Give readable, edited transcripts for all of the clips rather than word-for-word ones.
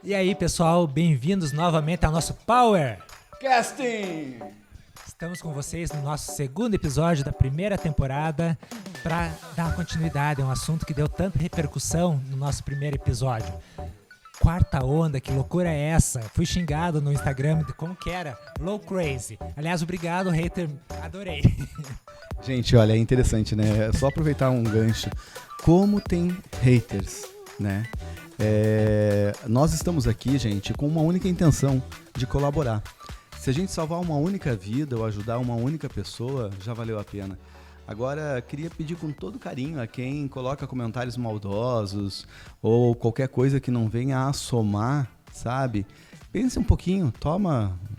E aí, pessoal, bem-vindos novamente ao nosso Power Casting! Estamos com vocês no nosso segundo episódio da primeira temporada para dar continuidade a um assunto que deu tanta repercussão no nosso primeiro episódio. Quarta onda, que loucura é essa? Fui xingado no Instagram de como que era, low crazy. Aliás, obrigado, hater, adorei. Gente, olha, é interessante, né? É só aproveitar um gancho. Como tem haters, né? Nós estamos aqui, gente, com uma única intenção de colaborar. Se a gente salvar uma única vida ou ajudar uma única pessoa, já valeu a pena. Agora, queria pedir com todo carinho a quem coloca comentários maldosos ou qualquer coisa que não venha a somar, sabe? Pense um pouquinho,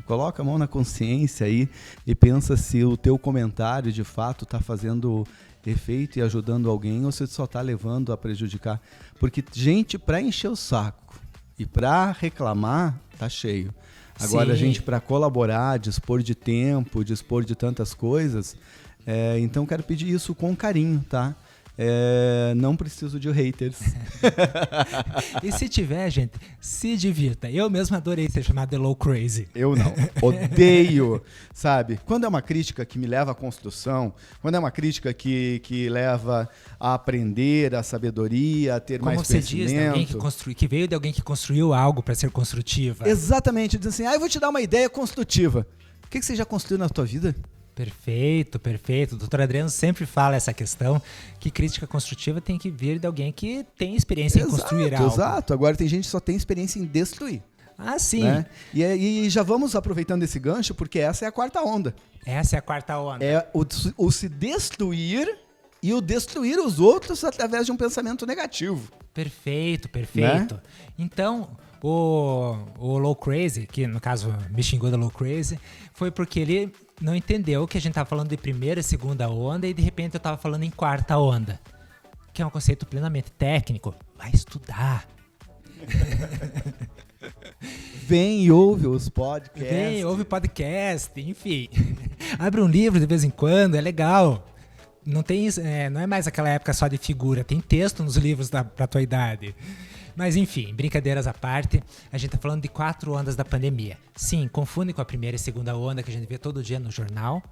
coloca a mão na consciência aí e pensa se o teu comentário de fato está fazendo efeito e ajudando alguém ou se só está levando a prejudicar. Porque gente para encher o saco e para reclamar, tá cheio. Agora, Sim. gente para colaborar, dispor de tempo, dispor de tantas coisas, então quero pedir isso com carinho, tá? Não preciso de haters. E se tiver, gente, se divirta. Eu mesmo adorei ser chamado de low crazy. Eu não. Odeio, sabe? Quando é uma crítica que me leva à construção, quando é uma crítica que leva a aprender, a sabedoria, a ter Como mais você conhecimento. diz, de alguém que veio de alguém que construiu algo para ser construtiva. Exatamente. Diz assim, eu vou te dar uma ideia construtiva. O que você já construiu na tua vida? Perfeito, perfeito. O doutor Adriano sempre fala essa questão que crítica construtiva tem que vir de alguém que tem experiência em construir algo. Exato. Agora tem gente que só tem experiência em destruir. Ah, sim. Né? E já vamos aproveitando esse gancho, porque essa é a quarta onda. Essa é a quarta onda. É o se destruir e o destruir os outros através de um pensamento negativo. Perfeito, perfeito. Né? Então, o low crazy, que no caso me xingou da low crazy, foi porque ele não entendeu que a gente estava falando de primeira e segunda onda e de repente eu estava falando em quarta onda, que é um conceito plenamente técnico. Vai estudar. Vem e ouve os podcasts. Vem, ouve podcast, enfim. Abre um livro de vez em quando, é legal. Não é mais aquela época só de figura, tem texto nos livros pra tua idade. Mas enfim, brincadeiras à parte, a gente tá falando de 4 ondas da pandemia. Sim, confunde com a primeira e segunda onda que a gente vê todo dia no jornal.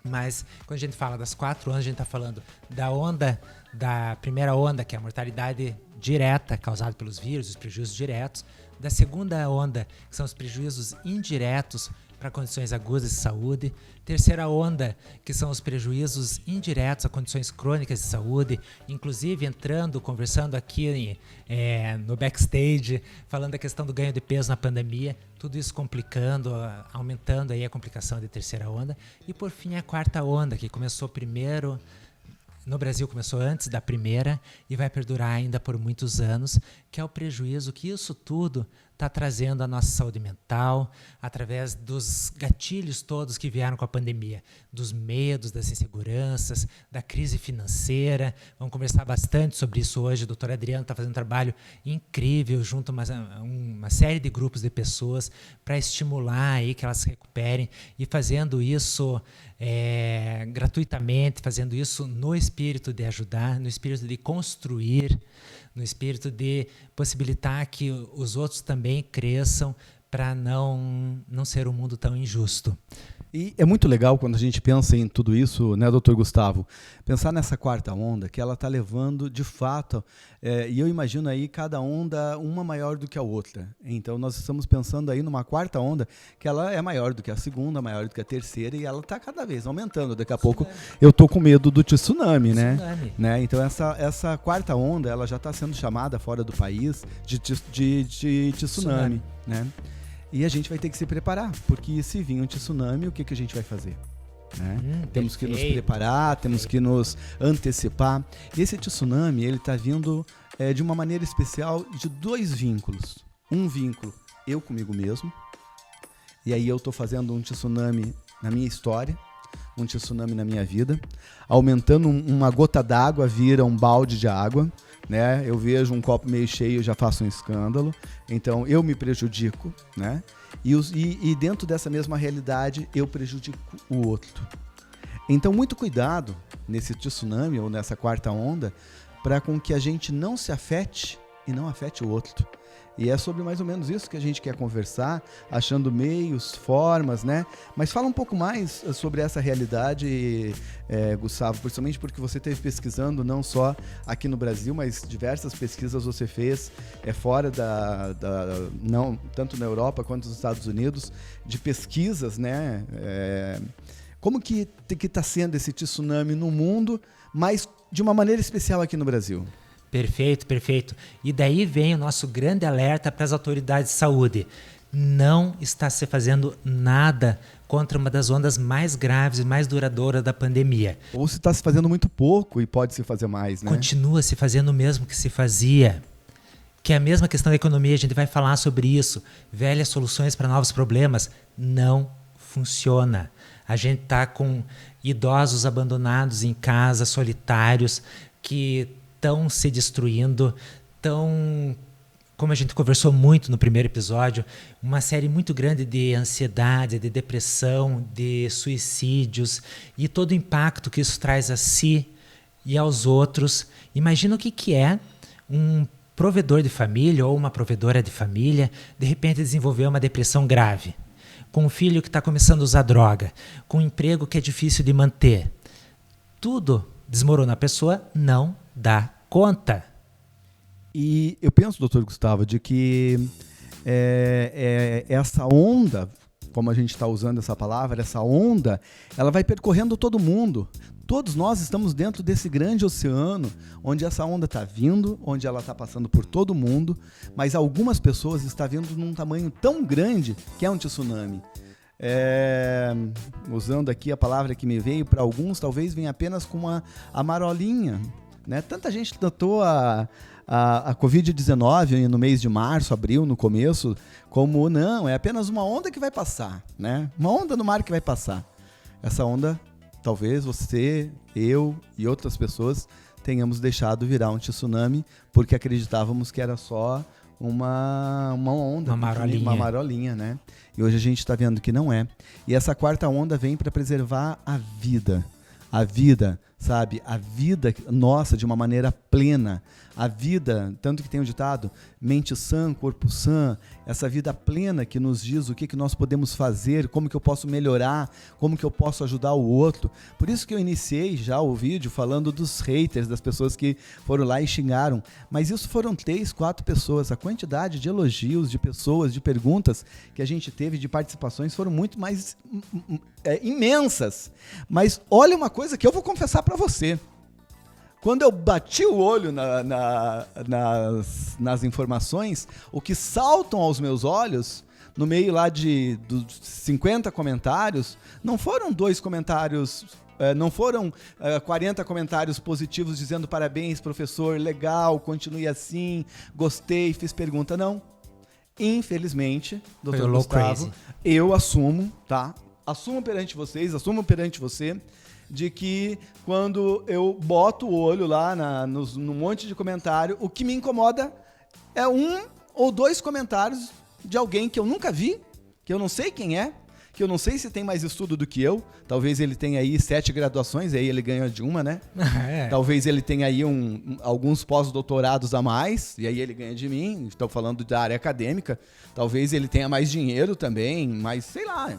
Mas quando a gente fala das 4 ondas, a gente tá falando da primeira onda, que é a mortalidade direta causada pelos vírus, os prejuízos diretos. Da segunda onda, que são os prejuízos indiretos para condições agudas de saúde. Terceira onda, que são os prejuízos indiretos a condições crônicas de saúde, inclusive conversando aqui no backstage, falando da questão do ganho de peso na pandemia, tudo isso complicando, aumentando aí a complicação de terceira onda. E por fim a quarta onda, que começou primeiro, no Brasil começou antes da primeira e vai perdurar ainda por muitos anos, que é o prejuízo que isso tudo está trazendo à nossa saúde mental, através dos gatilhos todos que vieram com a pandemia, dos medos, das inseguranças, da crise financeira. Vamos conversar bastante sobre isso hoje. O doutor Adriano está fazendo um trabalho incrível junto a uma série de grupos de pessoas para estimular aí que elas se recuperem e fazendo isso gratuitamente, fazendo isso no espírito de ajudar, no espírito de construir, no espírito de possibilitar que os outros também cresçam para não ser um mundo tão injusto. E é muito legal quando a gente pensa em tudo isso, né, doutor Gustavo? Pensar nessa quarta onda, que ela está levando, de fato, e eu imagino aí cada onda uma maior do que a outra. Então, nós estamos pensando aí numa quarta onda, que ela é maior do que a segunda, maior do que a terceira, e ela está cada vez aumentando. Daqui a pouco, eu estou com medo do tsunami, né? Então, essa quarta onda, ela já está sendo chamada fora do país de tsunami, né? E a gente vai ter que se preparar, porque se vir um tsunami, o que a gente vai fazer? Né? Temos que nos preparar, temos que nos antecipar. E esse tsunami, ele está vindo de uma maneira especial de 2 vínculos. Um vínculo, eu comigo mesmo, e aí eu estou fazendo um tsunami na minha história, um tsunami na minha vida, aumentando uma gota d'água vira um balde de água, né? Eu vejo um copo meio cheio, já faço um escândalo, então eu me prejudico, né? E dentro dessa mesma realidade eu prejudico o outro. Então muito cuidado nesse tsunami ou nessa quarta onda, para com que a gente não se afete e não afete o outro. E é sobre mais ou menos isso que a gente quer conversar, achando meios, formas, né? Mas fala um pouco mais sobre essa realidade, Gustavo, principalmente porque você esteve pesquisando não só aqui no Brasil, mas diversas pesquisas você fez fora não, tanto na Europa quanto nos Estados Unidos, de pesquisas, né? Como que está sendo esse tsunami no mundo, mas de uma maneira especial aqui no Brasil? Perfeito, perfeito. E daí vem o nosso grande alerta para as autoridades de saúde. Não está se fazendo nada contra uma das ondas mais graves e mais duradouras da pandemia. Ou se está se fazendo muito pouco e pode se fazer mais, né? Continua se fazendo o mesmo que se fazia. Que é a mesma questão da economia, a gente vai falar sobre isso. Velhas soluções para novos problemas não funciona. A gente está com idosos abandonados em casa, solitários, que estão se destruindo, como a gente conversou muito no primeiro episódio, uma série muito grande de ansiedade, de depressão, de suicídios e todo o impacto que isso traz a si e aos outros. Imagina o que é um provedor de família ou uma provedora de família de repente desenvolver uma depressão grave, com um filho que está começando a usar droga, com um emprego que é difícil de manter. Tudo desmorona, a pessoa não dá conta. E eu penso, doutor Gustavo, de que essa onda, como a gente está usando essa palavra, essa onda, ela vai percorrendo todo mundo. Todos nós estamos dentro desse grande oceano, onde essa onda está vindo, onde ela está passando por todo mundo, mas algumas pessoas estão vindo num tamanho tão grande que é um tsunami. Usando aqui a palavra que me veio, para alguns talvez venha apenas com a marolinha, né? Tanta gente tratou a Covid-19 no mês de março, abril, no começo, como não, é apenas uma onda que vai passar, né? Uma onda no mar que vai passar. Essa onda, talvez você, eu e outras pessoas tenhamos deixado virar um tsunami porque acreditávamos que era só uma onda, uma marolinha, né? E hoje a gente está vendo que não é. E essa quarta onda vem para preservar a vida, sabe? A vida nossa de uma maneira plena. A vida, tanto que tem um ditado, mente sã, corpo sã, essa vida plena que nos diz o que nós podemos fazer, como que eu posso melhorar, como que eu posso ajudar o outro. Por isso que eu iniciei já o vídeo falando dos haters, das pessoas que foram lá e xingaram. Mas isso foram 3, 4 pessoas. A quantidade de elogios, de pessoas, de perguntas que a gente teve, de participações, foram muito mais imensas. Mas olha uma coisa que eu vou confessar para você. Quando eu bati o olho nas informações, o que saltam aos meus olhos, no meio lá dos 50 comentários, não foram 2 comentários, não foram 40 comentários positivos dizendo parabéns, professor, legal, continue assim, gostei, fiz pergunta, não. Infelizmente, doutor Gustavo, eu assumo, tá? Assumo perante vocês, assumo perante você, de que quando eu boto o olho lá no monte de comentário, o que me incomoda é 1 ou 2 comentários de alguém que eu nunca vi, que eu não sei quem é, que eu não sei se tem mais estudo do que eu. Talvez ele tenha aí 7 graduações, aí ele ganha de uma, né? Talvez ele tenha aí alguns pós-doutorados a mais, e aí ele ganha de mim. Estou falando da área acadêmica. Talvez ele tenha mais dinheiro também, mas sei lá.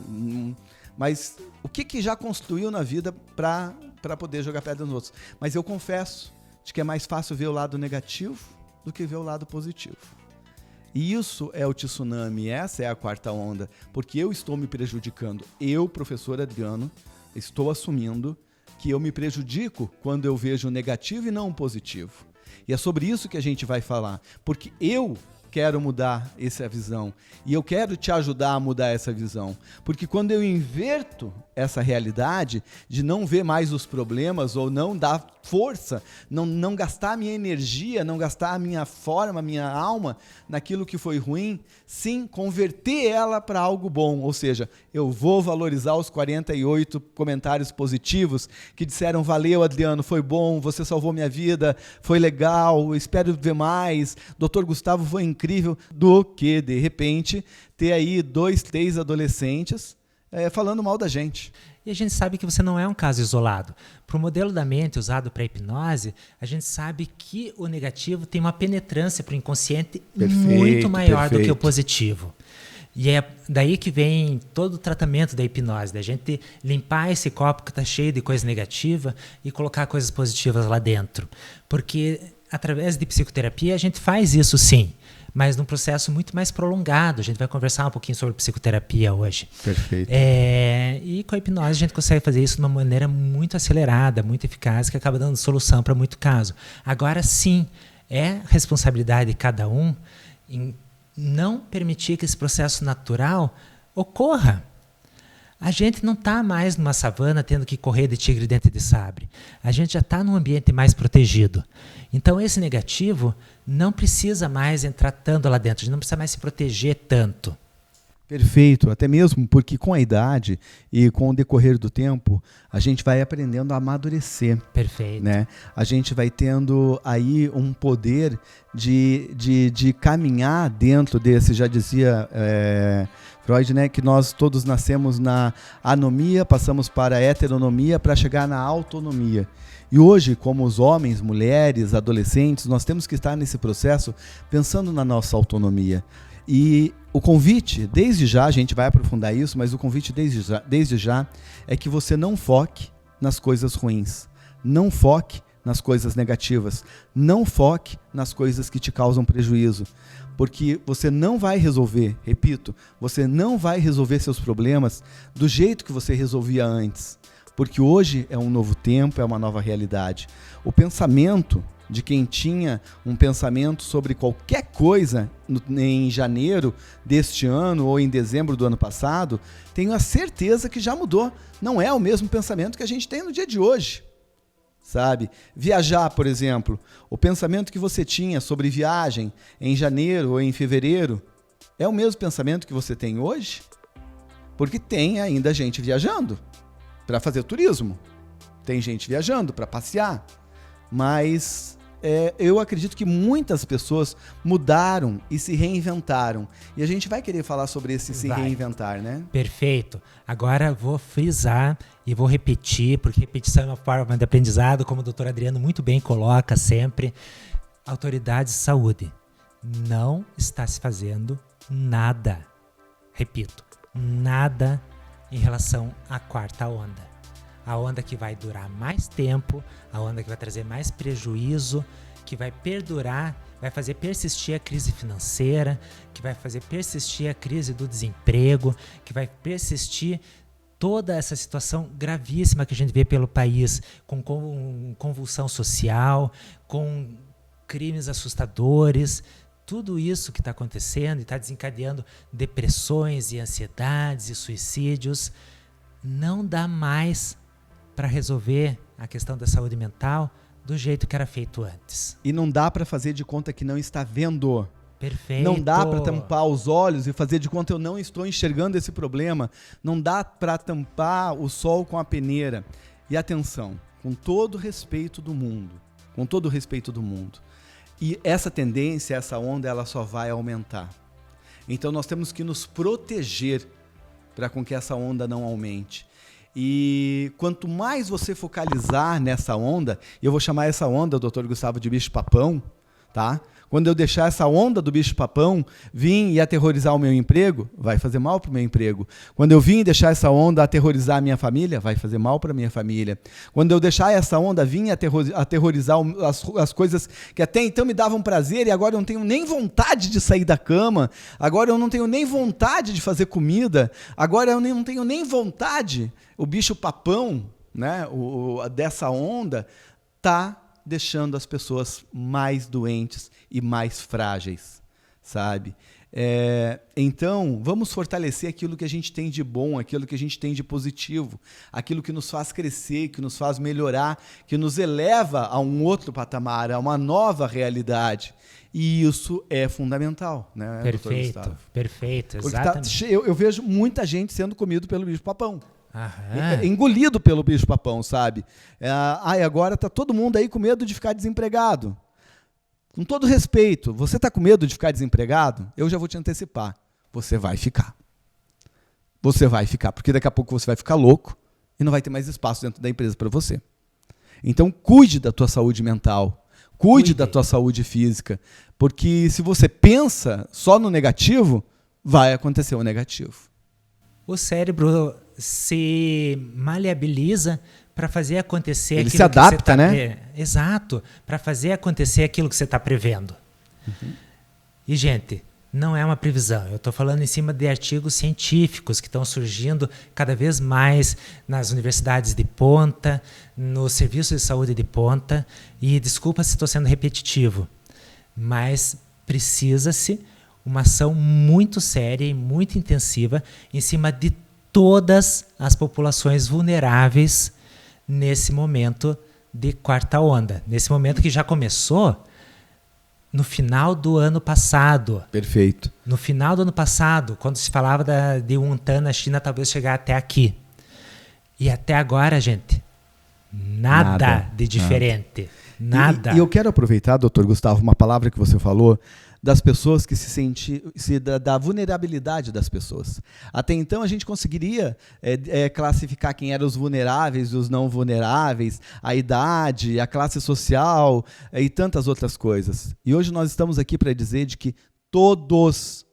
Mas o que já construiu na vida para poder jogar pedra nos outros? Mas eu confesso de que é mais fácil ver o lado negativo do que ver o lado positivo. E isso é o tsunami, essa é a quarta onda, porque eu estou me prejudicando. Eu, professor Adriano, estou assumindo que eu me prejudico quando eu vejo o negativo e não o positivo. E é sobre isso que a gente vai falar, porque eu quero mudar essa visão e eu quero te ajudar a mudar essa visão, porque quando eu inverto essa realidade de não ver mais os problemas ou não dar força, não gastar a minha energia, não gastar a minha forma, a minha alma naquilo que foi ruim, sim, converter ela para algo bom, ou seja, eu vou valorizar os 48 comentários positivos que disseram, valeu Adriano, foi bom, você salvou minha vida, foi legal, espero ver mais, Dr. Gustavo foi incrível, do que de repente ter aí 2, 3 adolescentes falando mal da gente. E a gente sabe que você não é um caso isolado. Para o modelo da mente usado para hipnose, a gente sabe que o negativo tem uma penetrância para o inconsciente muito maior do que o positivo. E é daí que vem todo o tratamento da hipnose, da gente limpar esse copo que está cheio de coisa negativa e colocar coisas positivas lá dentro. Porque através de psicoterapia a gente faz isso sim, mas num processo muito mais prolongado. A gente vai conversar um pouquinho sobre psicoterapia hoje. Perfeito. E com a hipnose a gente consegue fazer isso de uma maneira muito acelerada, muito eficaz, que acaba dando solução para muito caso. Agora sim, é responsabilidade de cada um em não permitir que esse processo natural ocorra. A gente não está mais numa savana tendo que correr de tigre dente de sabre. A gente já está num ambiente mais protegido. Então esse negativo não precisa mais entrar tanto lá dentro, a gente não precisa mais se proteger tanto. Perfeito, até mesmo porque com a idade e com o decorrer do tempo, a gente vai aprendendo a amadurecer. Perfeito. Né? A gente vai tendo aí um poder de caminhar dentro desse, já dizia Freud, né, que nós todos nascemos na anomia, passamos para a heteronomia para chegar na autonomia. E hoje, como os homens, mulheres, adolescentes, nós temos que estar nesse processo pensando na nossa autonomia. E o convite, desde já, a gente vai aprofundar isso, mas o convite desde já é que você não foque nas coisas ruins, não foque nas coisas negativas, não foque nas coisas que te causam prejuízo, porque você não vai resolver, repito, você não vai resolver seus problemas do jeito que você resolvia antes, porque hoje é um novo tempo, é uma nova realidade. O pensamento de quem tinha um pensamento sobre qualquer coisa em janeiro deste ano ou em dezembro do ano passado, tenho a certeza que já mudou. Não é o mesmo pensamento que a gente tem no dia de hoje, sabe? Viajar, por exemplo, o pensamento que você tinha sobre viagem em janeiro ou em fevereiro, é o mesmo pensamento que você tem hoje? Porque tem ainda gente viajando para fazer turismo, tem gente viajando para passear, mas eu acredito que muitas pessoas mudaram e se reinventaram. E a gente vai querer falar sobre esse se reinventar, né? Perfeito. Agora vou frisar e vou repetir, porque repetição é uma forma de aprendizado, como o doutor Adriano muito bem coloca sempre. Autoridades de saúde, não está se fazendo nada. Repito, nada em relação à quarta onda. A onda que vai durar mais tempo, a onda que vai trazer mais prejuízo, que vai perdurar, vai fazer persistir a crise financeira, que vai fazer persistir a crise do desemprego, que vai persistir toda essa situação gravíssima que a gente vê pelo país, com convulsão social, com crimes assustadores, tudo isso que está acontecendo e está desencadeando depressões e ansiedades e suicídios, não dá mais para resolver a questão da saúde mental do jeito que era feito antes. E não dá para fazer de conta que não está vendo. Perfeito. Não dá para tampar os olhos e fazer de conta eu não estou enxergando esse problema. Não dá para tampar o sol com a peneira. E atenção, com todo o respeito do mundo, e essa tendência, essa onda, ela só vai aumentar. Então nós temos que nos proteger para com que essa onda não aumente. E quanto mais você focalizar nessa onda, eu vou chamar essa onda, Dr. Gustavo, de bicho-papão, tá? Quando eu deixar essa onda do bicho-papão vir e aterrorizar o meu emprego, vai fazer mal para o meu emprego. Quando eu vim e deixar essa onda aterrorizar a minha família, vai fazer mal para a minha família. Quando eu deixar essa onda vir e aterrorizar as coisas que até então me davam prazer e agora eu não tenho nem vontade de sair da cama, agora eu não tenho nem vontade de fazer comida, agora eu não tenho nem vontade, o bicho-papão, né, dessa onda, tá deixando as pessoas mais doentes e mais frágeis, sabe? Então, vamos fortalecer aquilo que a gente tem de bom, aquilo que a gente tem de positivo, aquilo que nos faz crescer, que nos faz melhorar, que nos eleva a um outro patamar, a uma nova realidade. E isso é fundamental, né, perfeito, doutor Gustavo? Perfeito, exatamente. Eu vejo muita gente sendo comido pelo bicho-papão. Aham. Engolido pelo bicho-papão, sabe? Agora tá todo mundo aí com medo de ficar desempregado. Com todo respeito, você tá com medo de ficar desempregado? Eu já vou te antecipar. Você vai ficar. Você vai ficar, porque daqui a pouco você vai ficar louco e não vai ter mais espaço dentro da empresa para você. Então, cuide da tua saúde mental, cuide da tua saúde física, porque se você pensa só no negativo, vai acontecer o negativo. O cérebro se maleabiliza para fazer acontecer ele aquilo se adapta, que você né? Exato, para fazer acontecer aquilo que você está prevendo. E, gente, não é uma previsão. Eu estou falando em cima de artigos científicos que estão surgindo cada vez mais nas universidades de ponta, nos serviços de saúde de ponta. E desculpa se estou sendo repetitivo, mas precisa-se uma ação muito séria e muito intensiva em cima de todas as populações vulneráveis nesse momento de quarta onda. Nesse momento que já começou no final do ano passado. Perfeito. No final do ano passado, quando se falava de um TAN na China, talvez chegar até aqui. E até agora, gente, nada de diferente. Nada. E eu quero aproveitar, doutor Gustavo, uma palavra que você falou, das pessoas que da vulnerabilidade das pessoas. Até então a gente conseguiria classificar quem eram os vulneráveis e os não vulneráveis, a idade, a classe social e tantas outras coisas. E hoje nós estamos aqui para dizer de que todos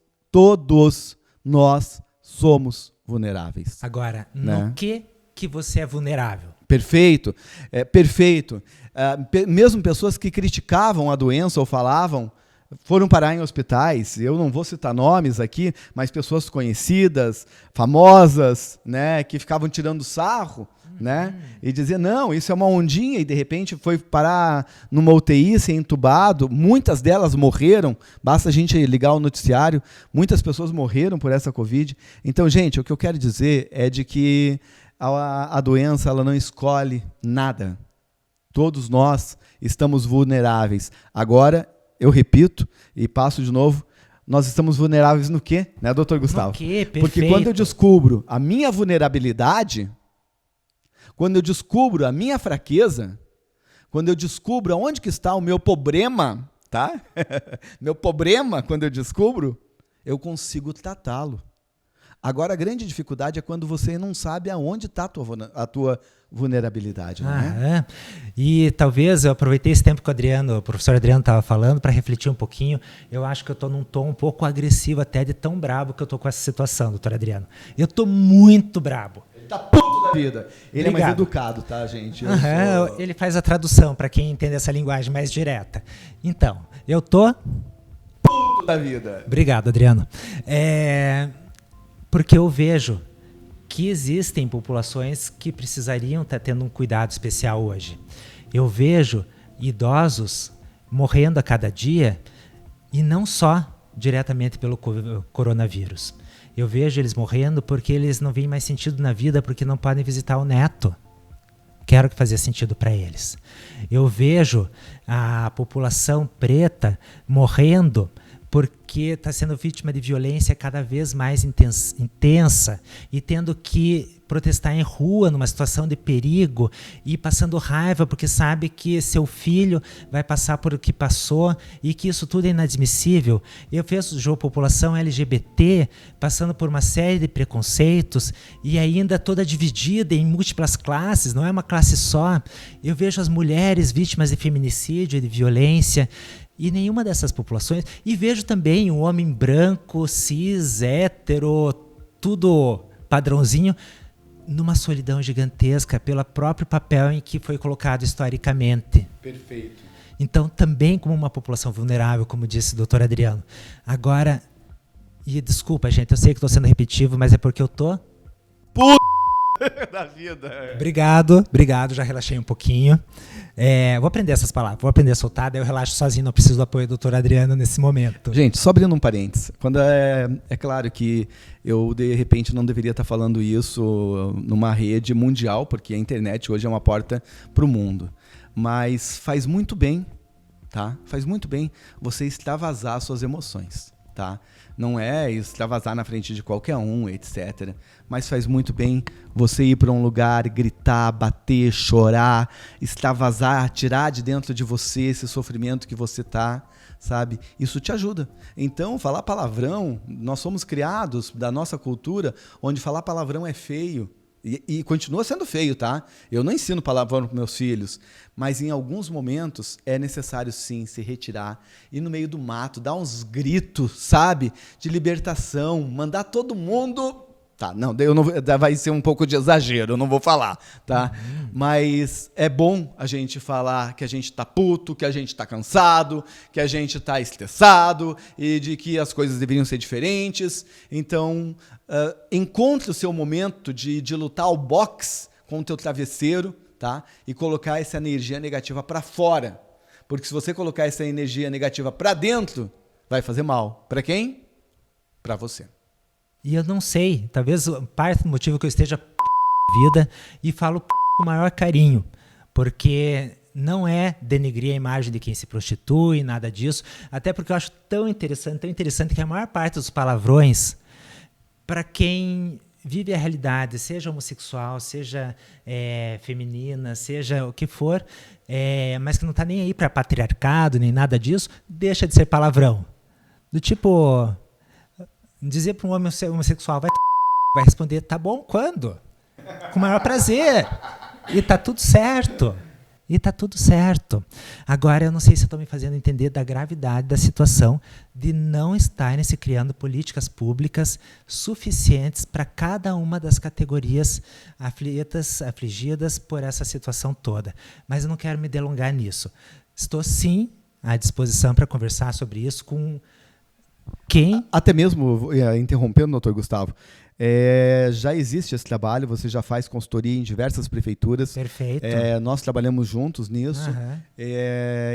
nós somos vulneráveis. Agora, né? No que você é vulnerável? Perfeito, perfeito. Mesmo pessoas que criticavam a doença ou falavam, foram parar em hospitais. Eu não vou citar nomes aqui, mas pessoas conhecidas, famosas, né, que ficavam tirando sarro, né, e dizer, não, isso é uma ondinha, e de repente foi parar numa UTI, ser entubado. Muitas delas morreram, basta a gente ligar o noticiário, muitas pessoas morreram por essa Covid. Então, gente, o que eu quero dizer é de que a doença ela não escolhe nada. Todos nós estamos vulneráveis. Agora, eu repito e passo de novo, nós estamos vulneráveis no quê? Né, doutor Gustavo? No quê? Perfeito. Porque quando eu descubro a minha vulnerabilidade, quando eu descubro a minha fraqueza, quando eu descubro onde que está o meu problema, tá? Meu problema, quando eu descubro, eu consigo tratá-lo. Agora, a grande dificuldade é quando você não sabe aonde está a tua vulnerabilidade. Né? E talvez eu aproveitei esse tempo que o professor Adriano estava falando para refletir um pouquinho. Eu acho que eu estou num tom um pouco agressivo, até de tão brabo que eu estou com essa situação, doutor Adriano. Eu estou muito brabo. Ele está puto da vida. Ele Obrigado. É mais educado, tá, gente? Ele faz a tradução para quem entende essa linguagem mais direta. Então, eu estou puto da vida. Obrigado, Adriano. Porque eu vejo que existem populações que precisariam estar tendo um cuidado especial hoje. Eu vejo idosos morrendo a cada dia, e não só diretamente pelo coronavírus. Eu vejo eles morrendo porque eles não veem mais sentido na vida, porque não podem visitar o neto. Quero que fazia sentido para eles. Eu vejo a população preta morrendo porque está sendo vítima de violência cada vez mais intensa e tendo que protestar em rua numa situação de perigo e passando raiva porque sabe que seu filho vai passar por o que passou e que isso tudo é inadmissível. Eu vejo a população LGBT passando por uma série de preconceitos e ainda toda dividida em múltiplas classes, não é uma classe só. Eu vejo as mulheres vítimas de feminicídio e de violência. E nenhuma dessas populações. E vejo também um homem branco, cis, hétero, tudo padrãozinho, numa solidão gigantesca pelo próprio papel em que foi colocado historicamente. Perfeito. Então, também como uma população vulnerável, como disse o doutor Adriano. Agora, e desculpa, gente, eu sei que estou sendo repetitivo, mas é porque eu tô... da vida. Obrigado, já relaxei um pouquinho. Vou aprender essas palavras, vou aprender a soltar, daí eu relaxo sozinho, não preciso do apoio do doutor Adriano nesse momento. Gente, só abrindo um parênteses, quando é claro que eu de repente não deveria estar falando isso numa rede mundial, porque a internet hoje é uma porta para o mundo, mas faz muito bem, tá? Faz muito bem você extravasar suas emoções, tá? Não é extravasar na frente de qualquer um, etc. Mas faz muito bem você ir para um lugar, gritar, bater, chorar, extravasar, tirar de dentro de você esse sofrimento que você tá, sabe? Isso te ajuda. Então, falar palavrão, nós somos criados da nossa cultura onde falar palavrão é feio, E continua sendo feio, tá? Eu não ensino palavrão para meus filhos, mas em alguns momentos é necessário sim se retirar, ir no meio do mato, dar uns gritos, sabe? De libertação, mandar todo mundo... Tá, não, eu não, vai ser um pouco de exagero, eu não vou falar, tá? Mas é bom a gente falar que a gente tá puto, que a gente tá cansado, que a gente tá estressado e de que as coisas deveriam ser diferentes. Então, encontre o seu momento de lutar o boxe com o teu travesseiro, tá? E colocar essa energia negativa para fora. Porque se você colocar essa energia negativa para dentro, vai fazer mal. Para quem? Para você. E eu não sei, talvez parte do motivo que eu esteja vida e falo com o maior carinho, porque não é denegrir a imagem de quem se prostitui, nada disso, até porque eu acho tão interessante que a maior parte dos palavrões, para quem vive a realidade, seja homossexual, seja feminina, seja o que for, mas que não está nem aí para patriarcado, nem nada disso, deixa de ser palavrão. Do tipo... Dizer para um homem homossexual, vai responder, tá bom, quando? Com o maior prazer. E tá tudo certo. Agora, eu não sei se eu estou me fazendo entender da gravidade da situação de não estarem se criando políticas públicas suficientes para cada uma das categorias afligidas por essa situação toda. Mas eu não quero me delongar nisso. Estou, sim, à disposição para conversar sobre isso com... Quem? Até mesmo, interrompendo, doutor Gustavo, já existe esse trabalho, você já faz consultoria em diversas prefeituras. Perfeito. Nós trabalhamos juntos nisso.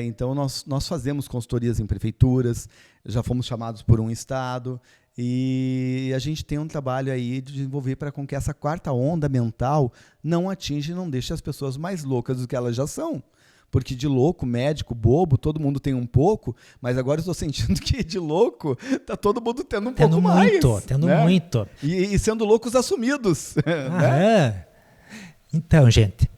Então, nós fazemos consultorias em prefeituras, já fomos chamados por um estado, e a gente tem um trabalho aí de desenvolver para com que essa quarta onda mental não atinja e não deixe as pessoas mais loucas do que elas já são. Porque de louco, médico, bobo, todo mundo tem um pouco, mas agora eu estou sentindo que de louco tá todo mundo tendo um pouco mais. Tendo muito. E sendo loucos assumidos. Né? Então, gente,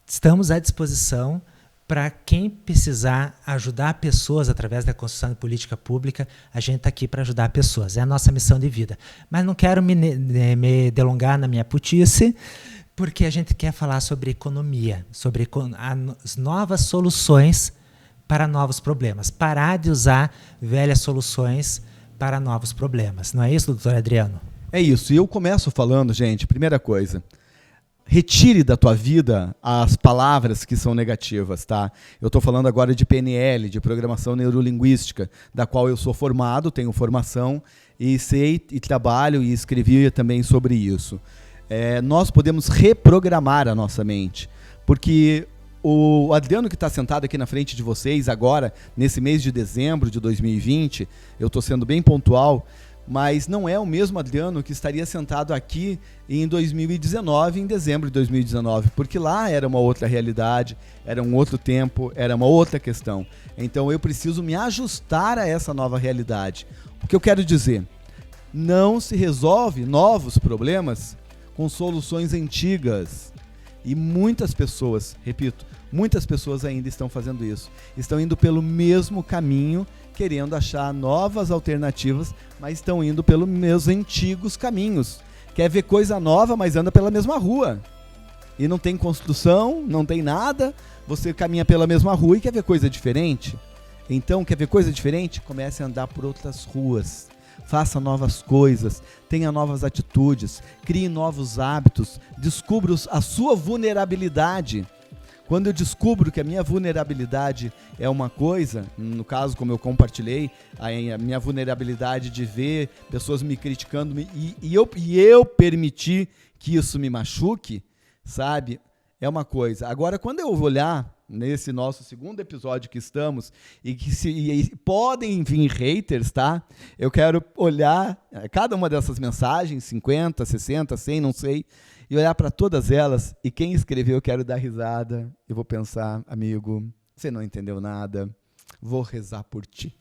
estamos à disposição para quem precisar ajudar pessoas através da construção de política pública. A gente está aqui para ajudar pessoas, é a nossa missão de vida. Mas não quero me delongar na minha putice, porque a gente quer falar sobre economia, sobre as novas soluções para novos problemas. Parar de usar velhas soluções para novos problemas. Não é isso, doutor Adriano? É isso. E eu começo falando, gente, primeira coisa, retire da tua vida as palavras que são negativas, tá? Eu estou falando agora de PNL, de Programação Neurolinguística, da qual eu sou formado, tenho formação, e sei, e trabalho, e escrevi também sobre isso. Nós podemos reprogramar a nossa mente, porque o Adriano que está sentado aqui na frente de vocês agora, nesse mês de dezembro de 2020, eu estou sendo bem pontual, mas não é o mesmo Adriano que estaria sentado aqui em 2019, em dezembro de 2019, porque lá era uma outra realidade, era um outro tempo, era uma outra questão. Então eu preciso me ajustar a essa nova realidade. O que eu quero dizer? Não se resolve novos problemas com soluções antigas. E muitas pessoas, repito, muitas pessoas ainda estão fazendo isso. Estão indo pelo mesmo caminho, querendo achar novas alternativas, mas estão indo pelos meus antigos caminhos. Quer ver coisa nova, mas anda pela mesma rua. E não tem construção, não tem nada, você caminha pela mesma rua e quer ver coisa diferente. Então, quer ver coisa diferente? Comece a andar por outras ruas. Faça novas coisas, tenha novas atitudes, crie novos hábitos, descubra a sua vulnerabilidade. Quando eu descubro que a minha vulnerabilidade é uma coisa, no caso, como eu compartilhei, a minha vulnerabilidade de ver pessoas me criticando e eu permitir que isso me machuque, sabe? É uma coisa. Agora, quando eu olhar nesse nosso segundo episódio que estamos, e que podem vir haters, tá? Eu quero olhar cada uma dessas mensagens, 50, 60, 100, não sei, e olhar para todas elas, e quem escreveu eu quero dar risada, eu vou pensar, amigo, você não entendeu nada, vou rezar por ti.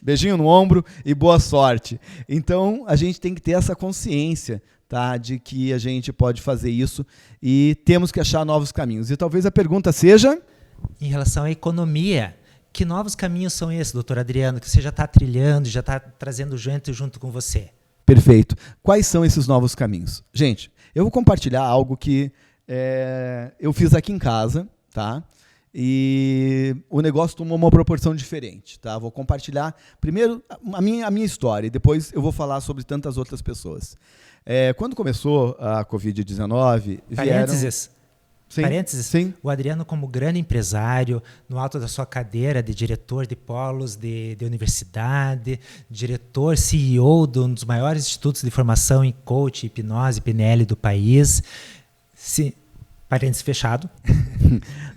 Beijinho no ombro e boa sorte. Então, a gente tem que ter essa consciência, tá, de que a gente pode fazer isso e temos que achar novos caminhos. E talvez a pergunta seja... Em relação à economia, que novos caminhos são esses, doutor Adriano, que você já está trilhando, já está trazendo gente junto com você? Perfeito. Quais são esses novos caminhos? Gente, eu vou compartilhar algo que eu fiz aqui em casa, tá? E o negócio tomou uma proporção diferente, tá? Vou compartilhar primeiro a minha história e depois eu vou falar sobre tantas outras pessoas. Quando começou a Covid-19, Parênteses, Sim. O Adriano, como grande empresário, no alto da sua cadeira de diretor de polos de universidade, diretor, CEO de um dos maiores institutos de formação em coach, hipnose, PNL do país. Parênteses fechado.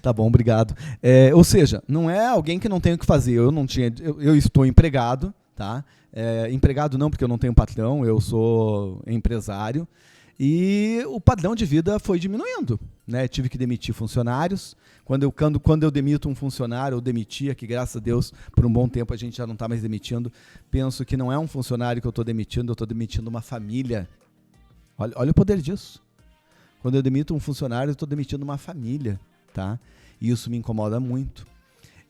Tá bom, obrigado. Ou seja, não é alguém que não tem o que fazer. Eu estou empregado, tá? Empregado não, porque eu não tenho patrão, eu sou empresário. E o padrão de vida foi diminuindo, né? Tive que demitir funcionários. Quando eu demito um funcionário, eu demitia, que graças a Deus, por um bom tempo a gente já não está mais demitindo. Penso que não é um funcionário que eu estou demitindo, eu estou demitindo uma família. Olha o poder disso. Quando eu demito um funcionário, eu estou demitindo uma família, tá? E isso me incomoda muito.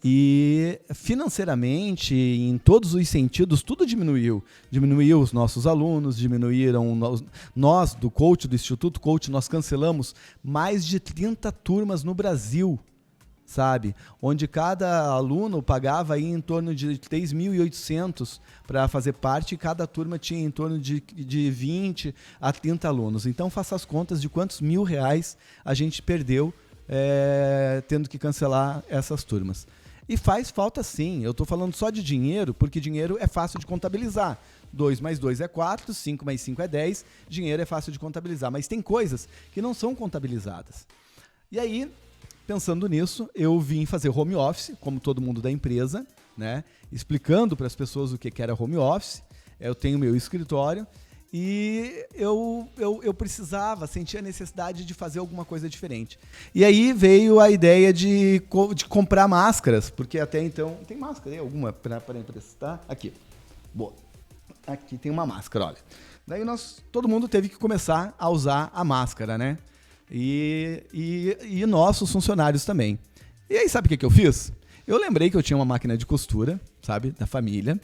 E financeiramente, em todos os sentidos, tudo diminuiu. Diminuiu os nossos alunos, diminuíram nós do coach, do Instituto Coach, nós cancelamos mais de 30 turmas no Brasil, sabe? Onde cada aluno pagava aí em torno de 3.800 para fazer parte e cada turma tinha em torno de 20 a 30 alunos. Então faça as contas de quantos R$1.000 a gente perdeu tendo que cancelar essas turmas. E faz falta sim, eu estou falando só de dinheiro, porque dinheiro é fácil de contabilizar. 2 mais 2 é 4, 5 mais 5 é 10, dinheiro é fácil de contabilizar, mas tem coisas que não são contabilizadas. E aí, pensando nisso, eu vim fazer home office, como todo mundo da empresa, né? Explicando para as pessoas o que era home office. Eu tenho meu escritório e eu precisava, sentia a necessidade de fazer alguma coisa diferente. E aí veio a ideia de comprar máscaras, porque até então... Tem máscara aí alguma para emprestar? Aqui. Boa. Aqui tem uma máscara, olha. Daí todo mundo teve que começar a usar a máscara, né? E nossos funcionários também. E aí sabe o que eu fiz? Eu lembrei que eu tinha uma máquina de costura, sabe, da família,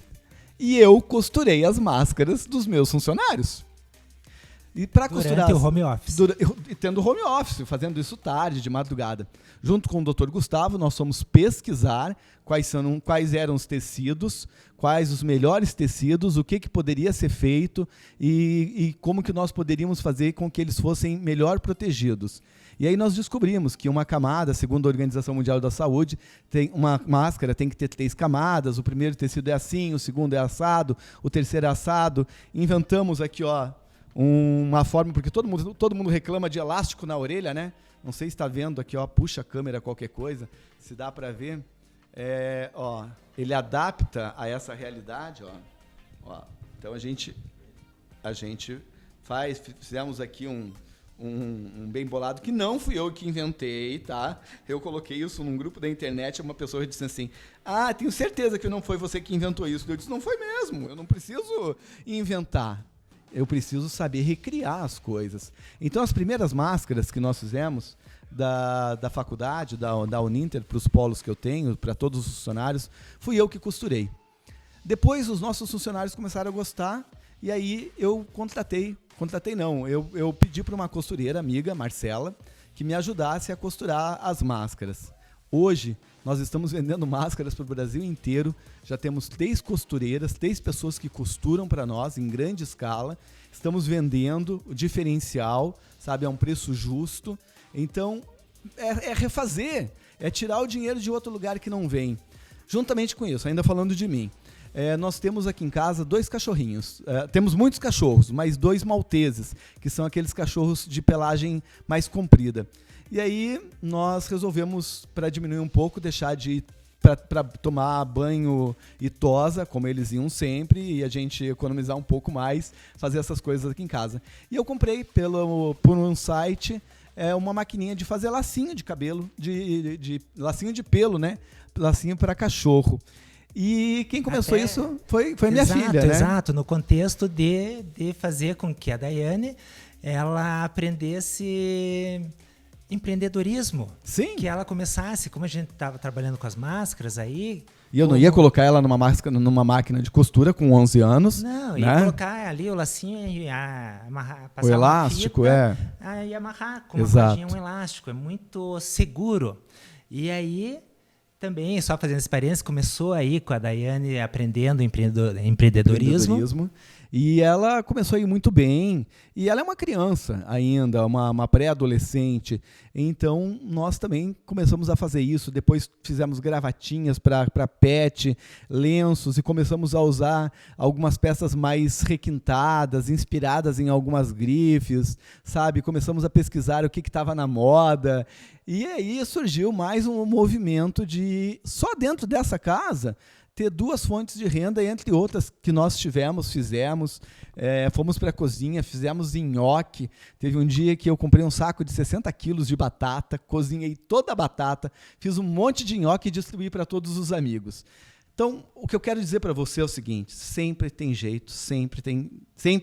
e eu costurei as máscaras dos meus funcionários. E para costurar... Durante o home office. Tendo home office, fazendo isso tarde, de madrugada. Junto com o Dr. Gustavo, nós fomos pesquisar quais eram os tecidos, quais os melhores tecidos, o que poderia ser feito e como que nós poderíamos fazer com que eles fossem melhor protegidos. E aí nós descobrimos que uma camada, segundo a Organização Mundial da Saúde, uma máscara tem que ter 3 camadas, o primeiro tecido é assim, o segundo é assado, o terceiro é assado. Inventamos aqui, ó, uma forma, porque todo mundo reclama de elástico na orelha, né? Não sei se está vendo aqui, ó, puxa a câmera, qualquer coisa, se dá para ver. Ele adapta a essa realidade, ó. Então a gente fizemos aqui um bem bolado, que não fui eu que inventei, tá? Eu coloquei isso num grupo da internet, uma pessoa disse assim, tenho certeza que não foi você que inventou isso. Eu disse, não foi mesmo, eu não preciso inventar. Eu preciso saber recriar as coisas. Então, as primeiras máscaras que nós fizemos da faculdade, da Uninter, para os polos que eu tenho, para todos os funcionários, fui eu que costurei. Depois, os nossos funcionários começaram a gostar, e aí eu eu pedi para uma costureira amiga, Marcela, que me ajudasse a costurar as máscaras. Hoje, nós estamos vendendo máscaras para o Brasil inteiro, já temos 3 costureiras, 3 pessoas que costuram para nós em grande escala, estamos vendendo o diferencial, sabe, a um preço justo. Então, é refazer, é tirar o dinheiro de outro lugar que não vem. Juntamente com isso, ainda falando de mim, nós temos aqui em casa 2 cachorrinhos. Temos muitos cachorros, mas 2 malteses, que são aqueles cachorros de pelagem mais comprida. E aí nós resolvemos, para diminuir um pouco, deixar de ir para tomar banho e tosa, como eles iam sempre, e a gente economizar um pouco mais, fazer essas coisas aqui em casa. E eu comprei por um site uma maquininha de fazer lacinho de cabelo, de lacinho de pelo, né? Lacinho para cachorro. E quem começou isso foi minha filha, né? Exato, no contexto de fazer com que a Daiane ela aprendesse empreendedorismo. Sim. Que ela começasse, como a gente estava trabalhando com as máscaras aí... E eu não ia colocar ela numa máquina de costura com 11 anos. Não, né? ia colocar ali o lacinho e amarrar, passar o elástico, e amarrar com uma Exato. cordinha, um elástico. É muito seguro. E aí, também, só fazendo esse parênteses, começou aí com a Daiane aprendendo empreendedorismo. E ela começou a ir muito bem. E ela é uma criança ainda, uma pré-adolescente. Então, nós também começamos a fazer isso. Depois fizemos gravatinhas para pet, lenços, e começamos a usar algumas peças mais requintadas, inspiradas em algumas grifes, sabe? Começamos a pesquisar o que estava na moda. E aí surgiu mais um movimento de, só dentro dessa casa, ter 2 fontes de renda, entre outras que nós fizemos. Fomos para a cozinha, fizemos nhoque. Teve um dia que eu comprei um saco de 60 quilos de batata, cozinhei toda a batata, fiz um monte de nhoque e distribuí para todos os amigos. Então, o que eu quero dizer para você é o seguinte: sempre tem jeito, sempre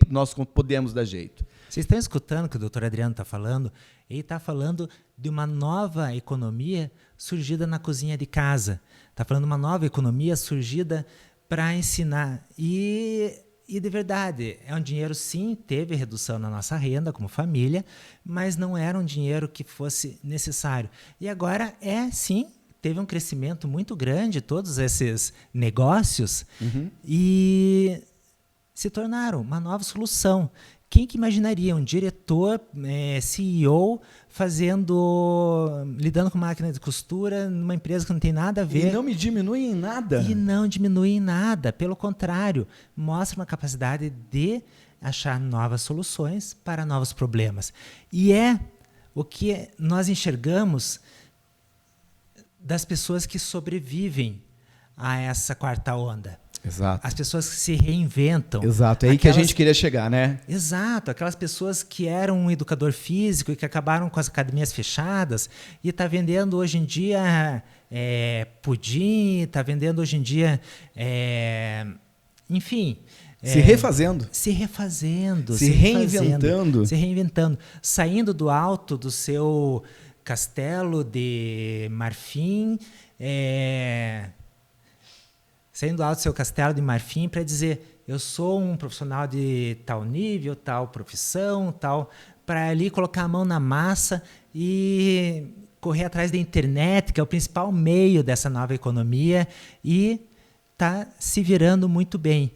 nós podemos dar jeito. Vocês estão escutando o que o doutor Adriano está falando? Ele está falando de uma nova economia surgida na cozinha de casa. Está falando de uma nova economia surgida para ensinar. E de verdade, é um dinheiro, sim, teve redução na nossa renda como família, mas não era um dinheiro que fosse necessário. E agora sim, teve um crescimento muito grande, todos esses negócios, e se tornaram uma nova solução. Quem que imaginaria um diretor, CEO, lidando com máquina de costura numa empresa que não tem nada a ver? E não me diminui em nada. E não diminui em nada. Pelo contrário, mostra uma capacidade de achar novas soluções para novos problemas. E é o que nós enxergamos das pessoas que sobrevivem a essa quarta onda. Exato. As pessoas que se reinventam. Exato, é aí que a gente queria chegar, né? Exato, aquelas pessoas que eram um educador físico e que acabaram com as academias fechadas e está vendendo hoje em dia pudim, está vendendo hoje em dia, enfim... Se refazendo. Se refazendo. Se reinventando. Se reinventando. Saindo do alto do seu castelo de marfim... Saindo do alto do seu castelo de marfim para dizer: eu sou um profissional de tal nível, tal profissão, tal, para ali colocar a mão na massa e correr atrás da internet, que é o principal meio dessa nova economia, e está se virando muito bem.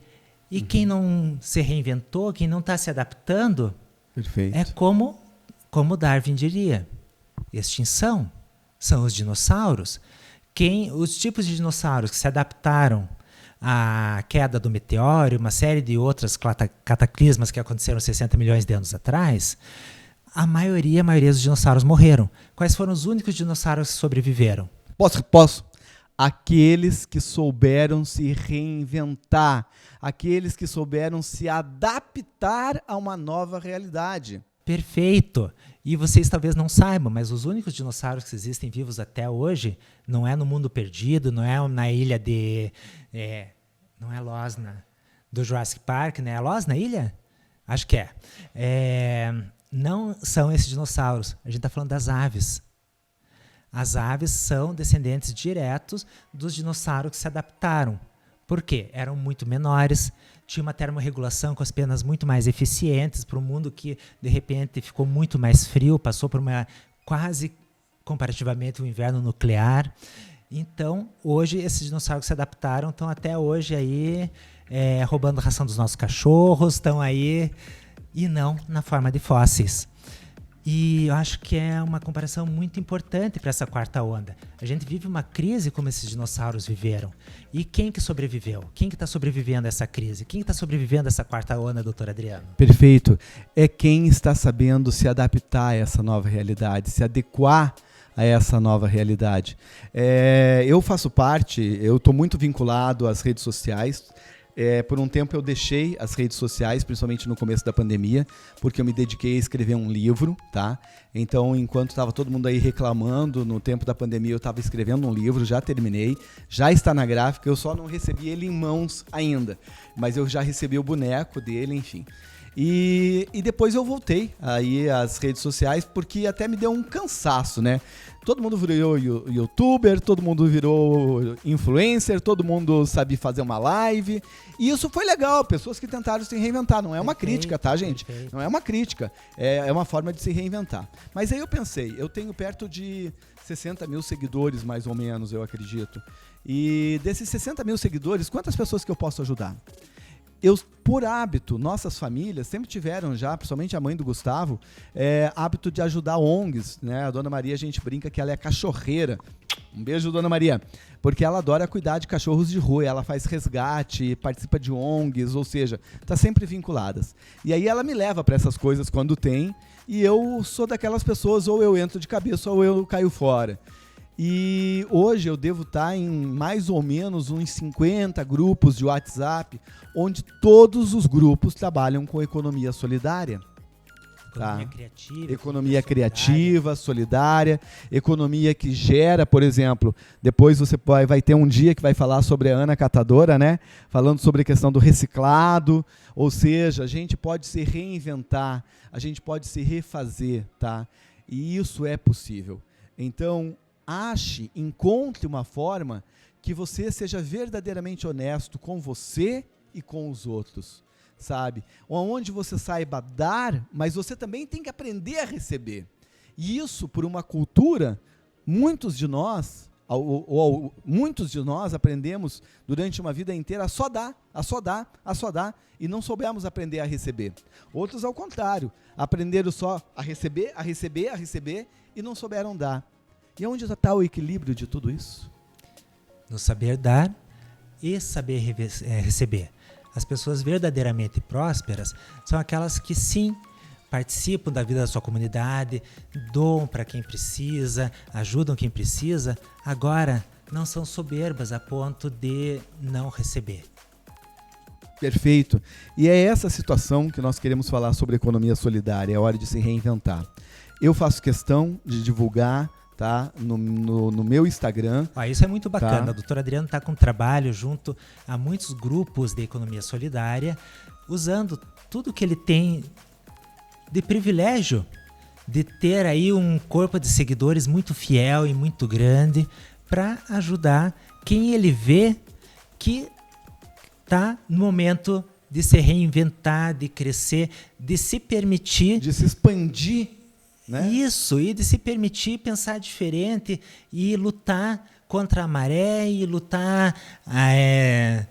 E quem não se reinventou, quem não está se adaptando, perfeito, é como Darwin diria: extinção. São os dinossauros. Os tipos de dinossauros que se adaptaram à queda do meteoro, uma série de outras cataclismas que aconteceram 60 milhões de anos atrás, a maioria dos dinossauros morreram. Quais foram os únicos dinossauros que sobreviveram? Posso. Aqueles que souberam se reinventar, aqueles que souberam se adaptar a uma nova realidade. Perfeito. E vocês talvez não saibam, mas os únicos dinossauros que existem vivos até hoje não é no mundo perdido, não é na ilha de... não é Losna, do Jurassic Park, né? É Losna a ilha? Acho que é. Não são esses dinossauros. A gente está falando das aves. As aves são descendentes diretos dos dinossauros que se adaptaram. Por quê? Eram muito menores, tinha uma termorregulação com as penas muito mais eficientes para um mundo que, de repente, ficou muito mais frio, passou por quase comparativamente um inverno nuclear. Então, hoje, esses dinossauros que se adaptaram estão até hoje aí roubando a ração dos nossos cachorros, estão aí, e não na forma de fósseis. E eu acho que é uma comparação muito importante para essa quarta onda. A gente vive uma crise como esses dinossauros viveram. E quem que sobreviveu? Quem que está sobrevivendo a essa crise? Quem está sobrevivendo a essa quarta onda, doutor Adriano? Perfeito. É quem está sabendo se adaptar a essa nova realidade, se adequar a essa nova realidade. Eu faço parte, eu estou muito vinculado às redes sociais. Por um tempo eu deixei as redes sociais, principalmente no começo da pandemia, porque eu me dediquei a escrever um livro, tá? Então, enquanto estava todo mundo aí reclamando, no tempo da pandemia eu estava escrevendo um livro, já terminei, já está na gráfica, eu só não recebi ele em mãos ainda, mas eu já recebi o boneco dele, enfim. E depois eu voltei aí às redes sociais, porque até me deu um cansaço, né? Todo mundo virou youtuber, todo mundo virou influencer, todo mundo sabia fazer uma live. E isso foi legal, pessoas que tentaram se reinventar. Não é uma crítica, tá, gente? Não é uma crítica, é uma forma de se reinventar. Mas aí eu pensei, eu tenho perto de 60 mil seguidores, mais ou menos, eu acredito. E desses 60 mil seguidores, quantas pessoas que eu posso ajudar? Por hábito, nossas famílias sempre tiveram já, principalmente a mãe do Gustavo, hábito de ajudar ONGs, né? A Dona Maria, a gente brinca que ela é cachorreira. Um beijo, Dona Maria. Porque ela adora cuidar de cachorros de rua, ela faz resgate, participa de ONGs, ou seja, está sempre vinculadas. E aí ela me leva para essas coisas quando tem, e eu sou daquelas pessoas, ou eu entro de cabeça ou eu caio fora. E hoje eu devo estar em mais ou menos uns 50 grupos de WhatsApp, onde todos os grupos trabalham com economia solidária. Economia criativa. Economia criativa, solidária, economia que gera, por exemplo, depois você vai ter um dia que vai falar sobre a Ana Catadora, né? Falando sobre a questão do reciclado, ou seja, a gente pode se reinventar, a gente pode se refazer, tá? E isso é possível. Então, encontre uma forma que você seja verdadeiramente honesto com você e com os outros, sabe? Onde você saiba dar, mas você também tem que aprender a receber. E isso, por uma cultura, muitos de nós aprendemos durante uma vida inteira a só dar, e não soubemos aprender a receber. Outros, ao contrário, aprenderam só a receber, e não souberam dar. E onde está o equilíbrio de tudo isso? No saber dar e saber receber. As pessoas verdadeiramente prósperas são aquelas que, sim, participam da vida da sua comunidade, doam para quem precisa, ajudam quem precisa, agora não são soberbas a ponto de não receber. Perfeito. E é essa situação que nós queremos falar sobre economia solidária, é hora de se reinventar. Eu faço questão de divulgar, tá? No meu Instagram. Isso é muito bacana. Tá? A doutora Adriana está com trabalho junto a muitos grupos de economia solidária, usando tudo que ele tem de privilégio de ter aí um corpo de seguidores muito fiel e muito grande para ajudar quem ele vê que está no momento de se reinventar, de crescer, de se permitir... De se expandir. Né? Isso, e de se permitir pensar diferente e lutar contra a maré e lutar,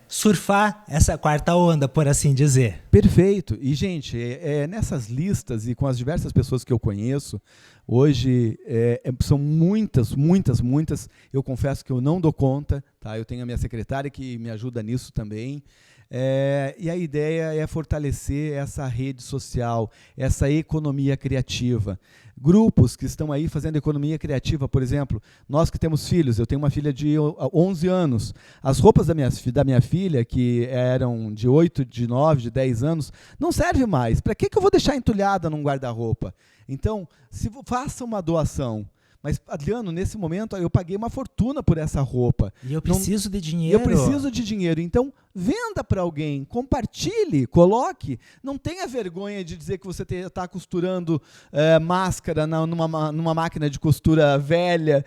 surfar essa quarta onda, por assim dizer. Perfeito. E, gente, nessas listas e com as diversas pessoas que eu conheço, hoje são muitas. Eu confesso que eu não dou conta, tá? Eu tenho a minha secretária que me ajuda nisso também. E a ideia é fortalecer essa rede social, essa economia criativa. Grupos que estão aí fazendo economia criativa, por exemplo, nós que temos filhos, eu tenho uma filha de 11 anos, as roupas da minha filha, que eram de 8, de 9, de 10 anos, não servem mais. Para que eu vou deixar entulhada num guarda-roupa? Então, faça uma doação. Mas, Adriano, nesse momento eu paguei uma fortuna por essa roupa. E eu preciso de dinheiro. Eu preciso de dinheiro. Então, venda para alguém, compartilhe, coloque. Não tenha vergonha de dizer que você está costurando máscara numa máquina de costura velha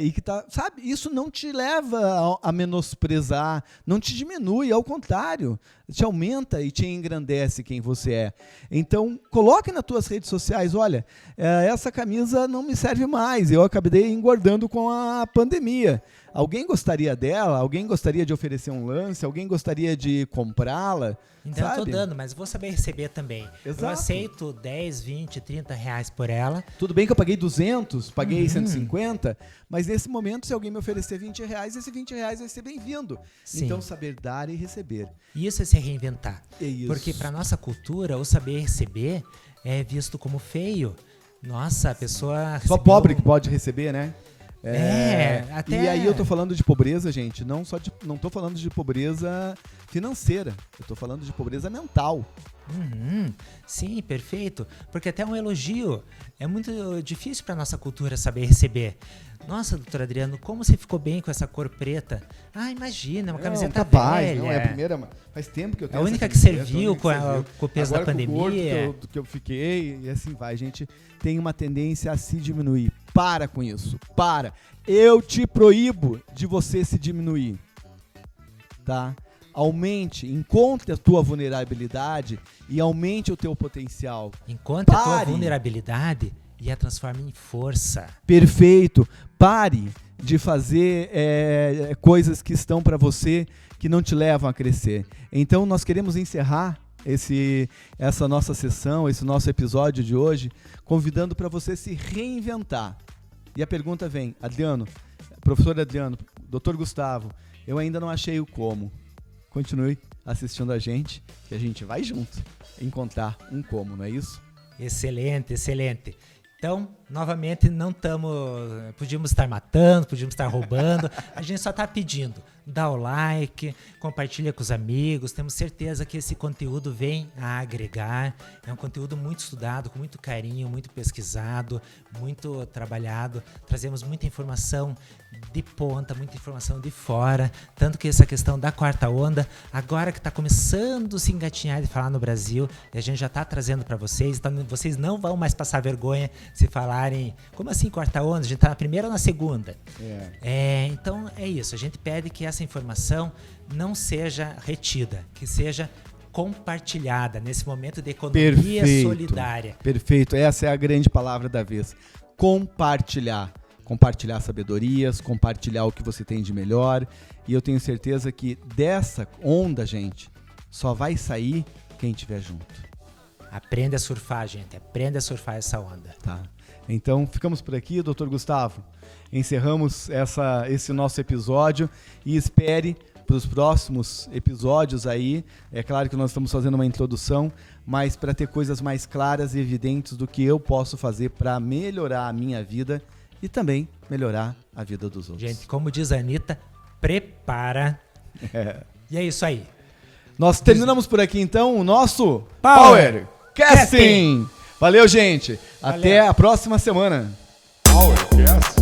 e que tá, sabe? Isso não te leva a menosprezar, não te diminui, ao contrário, te aumenta e te engrandece quem você é. Então, coloque nas tuas redes sociais, olha, essa camisa não me serve mais, eu acabei engordando com a pandemia. Alguém gostaria dela? Alguém gostaria de oferecer um lance? Alguém gostaria de comprá-la? Então eu estou dando, mas vou saber receber também. Exato. Eu aceito 10, 20, 30 reais por ela. Tudo bem que eu paguei 200, paguei 150, mas nesse momento, se alguém me oferecer 20 reais, esse 20 reais vai ser bem-vindo. Sim. Então, saber dar e receber. Isso é se reinventar. É isso. Porque para nossa cultura, o saber receber é visto como feio. Nossa, a pessoa... Só pobre que pode receber, né? Até... E aí eu tô falando de pobreza, gente, não tô falando de pobreza financeira, eu tô falando de pobreza mental. Sim, perfeito. Porque até um elogio é muito difícil para nossa cultura saber receber. Nossa, doutor Adriano, como você ficou bem com essa cor preta? Ah, imagina, é uma camiseta capaz, velha. Não, é a primeira, faz tempo que eu tenho a única essa que camiseta, serviu com o peso da pandemia. Com o gordo que eu fiquei, e assim vai. A gente tem uma tendência a se diminuir. Para com isso, para. Eu te proíbo de você se diminuir, tá? Aumente, encontre a tua vulnerabilidade e aumente o teu potencial. Encontre a tua vulnerabilidade e a transforme em força. Perfeito. Pare de fazer coisas que estão para você que não te levam a crescer. Então nós queremos encerrar essa nossa sessão, esse nosso episódio de hoje, convidando para você se reinventar. E a pergunta vem, Adriano, professor Adriano, doutor Gustavo, eu ainda não achei o como. Continue assistindo a gente, que a gente vai junto encontrar um como, não é isso? Excelente, excelente. Então, novamente, podíamos estar matando, podíamos estar roubando, a gente só está pedindo, dá o like, compartilha com os amigos, temos certeza que esse conteúdo vem a agregar, é um conteúdo muito estudado, com muito carinho, muito pesquisado, muito trabalhado, trazemos muita informação de ponta, muita informação de fora, tanto que essa questão da quarta onda, agora que está começando a se engatinhar de falar no Brasil, e a gente já está trazendo para vocês, então vocês não vão mais passar vergonha se falarem, como assim quarta onda? A gente está na primeira ou na segunda? Então é isso, a gente pede que essa informação não seja retida, que seja compartilhada nesse momento de economia solidária. Perfeito, essa é a grande palavra da vez. Compartilhar sabedorias, compartilhar o que você tem de melhor, e eu tenho certeza que dessa onda, gente, só vai sair quem estiver junto. Aprenda a surfar, gente, aprenda a surfar essa onda. Tá. Então, ficamos por aqui, doutor Gustavo. Encerramos esse nosso episódio e espere para os próximos episódios aí. É claro que nós estamos fazendo uma introdução, mas para ter coisas mais claras e evidentes do que eu posso fazer para melhorar a minha vida e também melhorar a vida dos outros. Gente, como diz a Anitta, prepara. E é isso aí. Nós terminamos por aqui então o nosso Power Casting. Valeu, gente. Até a próxima semana. Power Cast.